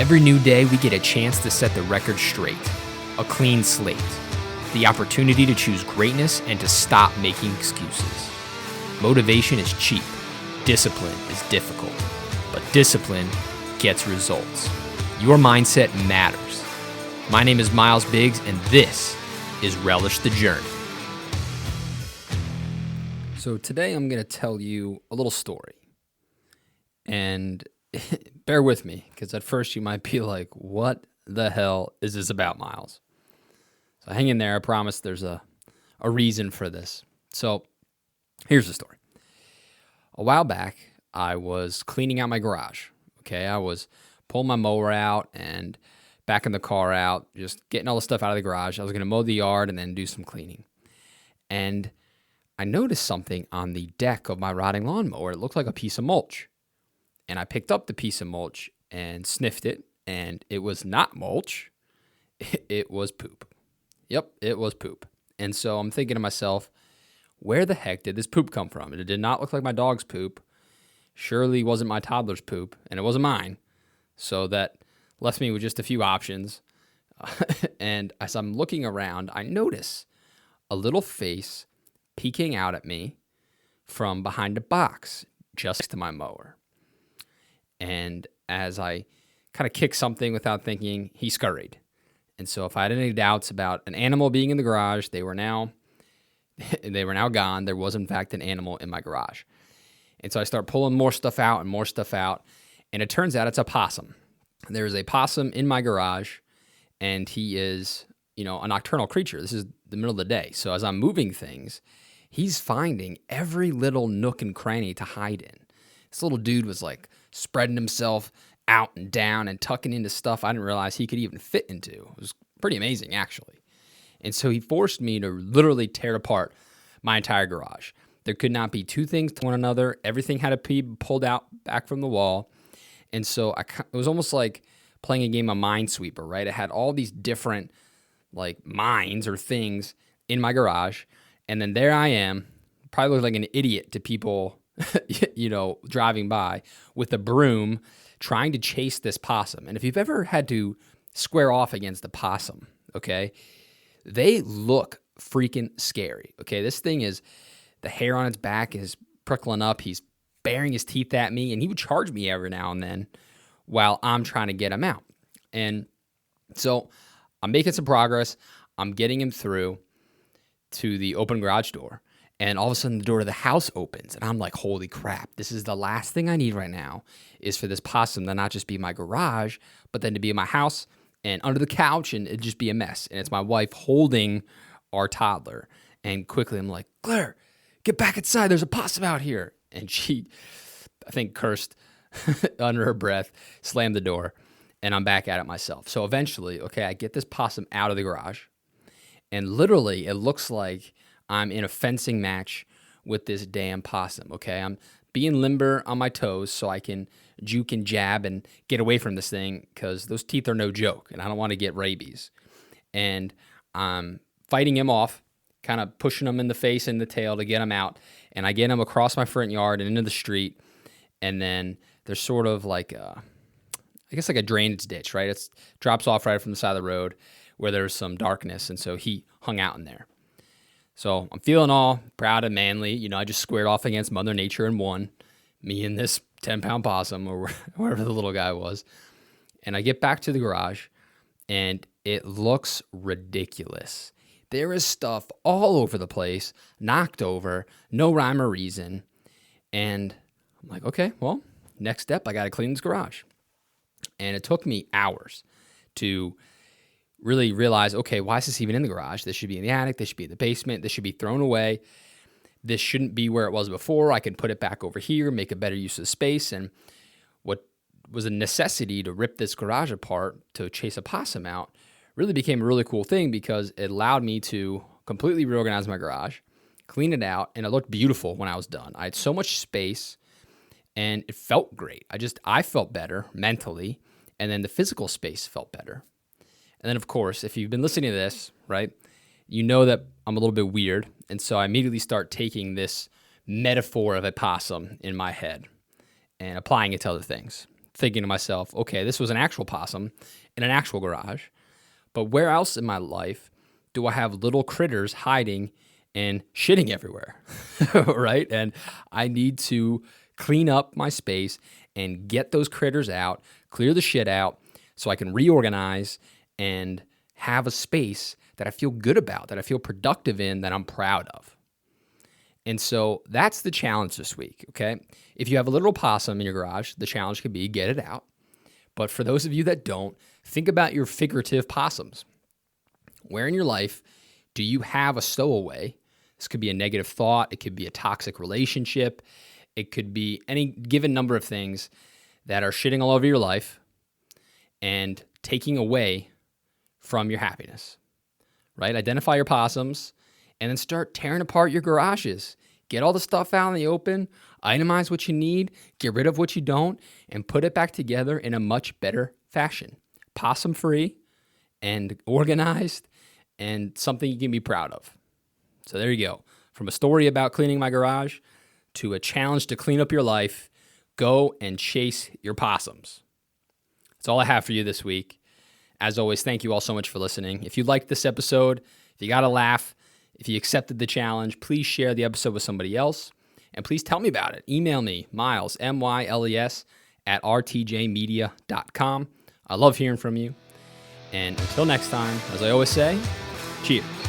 Every new day, we get a chance to set the record straight, a clean slate, the opportunity to choose greatness and to stop making excuses. Motivation is cheap, discipline is difficult, but discipline gets results. Your mindset matters. My name is Miles Biggs, and this is Relish the Journey. So today I'm going to tell you a little story, and bear with me, because at first you might be like, what the hell is this about, Miles? So hang in there. I promise there's a reason for this. So here's the story. A while back, I was cleaning out my garage. Okay, I was pulling my mower out and backing the car out, just getting all the stuff out of the garage. I was going to mow the yard and then do some cleaning. And I noticed something on the deck of my rotting lawnmower. It looked like a piece of mulch. And I picked up the piece of mulch and sniffed it, and it was not mulch. It was poop. Yep, it was poop. And so I'm thinking to myself, where the heck did this poop come from? It did not look like my dog's poop. Surely wasn't my toddler's poop, and it wasn't mine. So that left me with just a few options. And as I'm looking around, I notice a little face peeking out at me from behind a box just next to my mower. And as I kind of kicked something without thinking, he scurried. And so if I had any doubts about an animal being in the garage, they were now gone. There was, in fact, an animal in my garage. And so I start pulling more stuff out, and it turns out it's a possum. There is a possum in my garage, and he is, a nocturnal creature. This is the middle of the day. So as I'm moving things, he's finding every little nook and cranny to hide in. This little dude was like spreading himself out and down and tucking into stuff I didn't realize he could even fit into. It was pretty amazing, actually. And so he forced me to literally tear apart my entire garage. There could not be two things to one another. Everything had to be pulled out back from the wall. And so it was almost like playing a game of Minesweeper, right? It had all these different like mines or things in my garage. And then there I am, probably looked like an idiot to people driving by with a broom trying to chase this possum. And if you've ever had to square off against a possum, okay, they look freaking scary. Okay, this thing is, the hair on its back is prickling up. He's baring his teeth at me, and he would charge me every now and then while I'm trying to get him out. And so I'm making some progress. I'm getting him through to the open garage door. And all of a sudden, the door to the house opens, and I'm like, holy crap, this is the last thing I need right now, is for this possum to not just be my garage, but then to be in my house and under the couch, and it'd just be a mess. And it's my wife holding our toddler. And quickly, I'm like, Claire, get back inside. There's a possum out here. And she, I think, cursed under her breath, slammed the door, and I'm back at it myself. So eventually, I get this possum out of the garage, and literally, it looks like I'm in a fencing match with this damn possum, okay? I'm being limber on my toes so I can juke and jab and get away from this thing, because those teeth are no joke, and I don't want to get rabies. And I'm fighting him off, kind of pushing him in the face and the tail to get him out, and I get him across my front yard and into the street, and then there's sort of like a drainage ditch, right? It drops off right from the side of the road where there's some darkness, and so he hung out in there. So I'm feeling all proud and manly. I just squared off against Mother Nature and won. Me and this 10-pound possum, or wherever the little guy was. And I get back to the garage, and it looks ridiculous. There is stuff all over the place, knocked over, no rhyme or reason. And I'm like, okay, well, next step, I got to clean this garage. And it took me hours to really realize, okay, why is this even in the garage? This should be in the attic. This should be in the basement. This should be thrown away. This shouldn't be where it was before. I can put it back over here, make a better use of space. And what was a necessity to rip this garage apart to chase a possum out really became a really cool thing, because it allowed me to completely reorganize my garage, clean it out, and it looked beautiful when I was done. I had so much space, and it felt great. I felt better mentally, and then the physical space felt better. And then, of course, if you've been listening to this, right, you know that I'm a little bit weird. And so I immediately start taking this metaphor of a possum in my head and applying it to other things. thinking to myself, okay, this was an actual possum in an actual garage, but where else in my life do I have little critters hiding and shitting everywhere, right? And I need to clean up my space and get those critters out, clear the shit out so I can reorganize and have a space that I feel good about, that I feel productive in, that I'm proud of. And so that's the challenge this week, okay? If you have a little possum in your garage, the challenge could be get it out. But for those of you that don't, think about your figurative possums. Where in your life do you have a stowaway? This could be a negative thought. It could be a toxic relationship. It could be any given number of things that are shitting all over your life and taking away from your happiness, right? Identify your possums and then start tearing apart your garages. Get all the stuff out in the open, itemize what you need, get rid of what you don't, and put it back together in a much better fashion. Possum-free and organized and something you can be proud of. So there you go. From a story about cleaning my garage to a challenge to clean up your life, go and chase your possums. That's all I have for you this week. As always, thank you all so much for listening. If you liked this episode, if you got a laugh, if you accepted the challenge, please share the episode with somebody else. And please tell me about it. Email me, Miles, MYLES, @rtjmedia.com. I love hearing from you. And until next time, as I always say, cheers.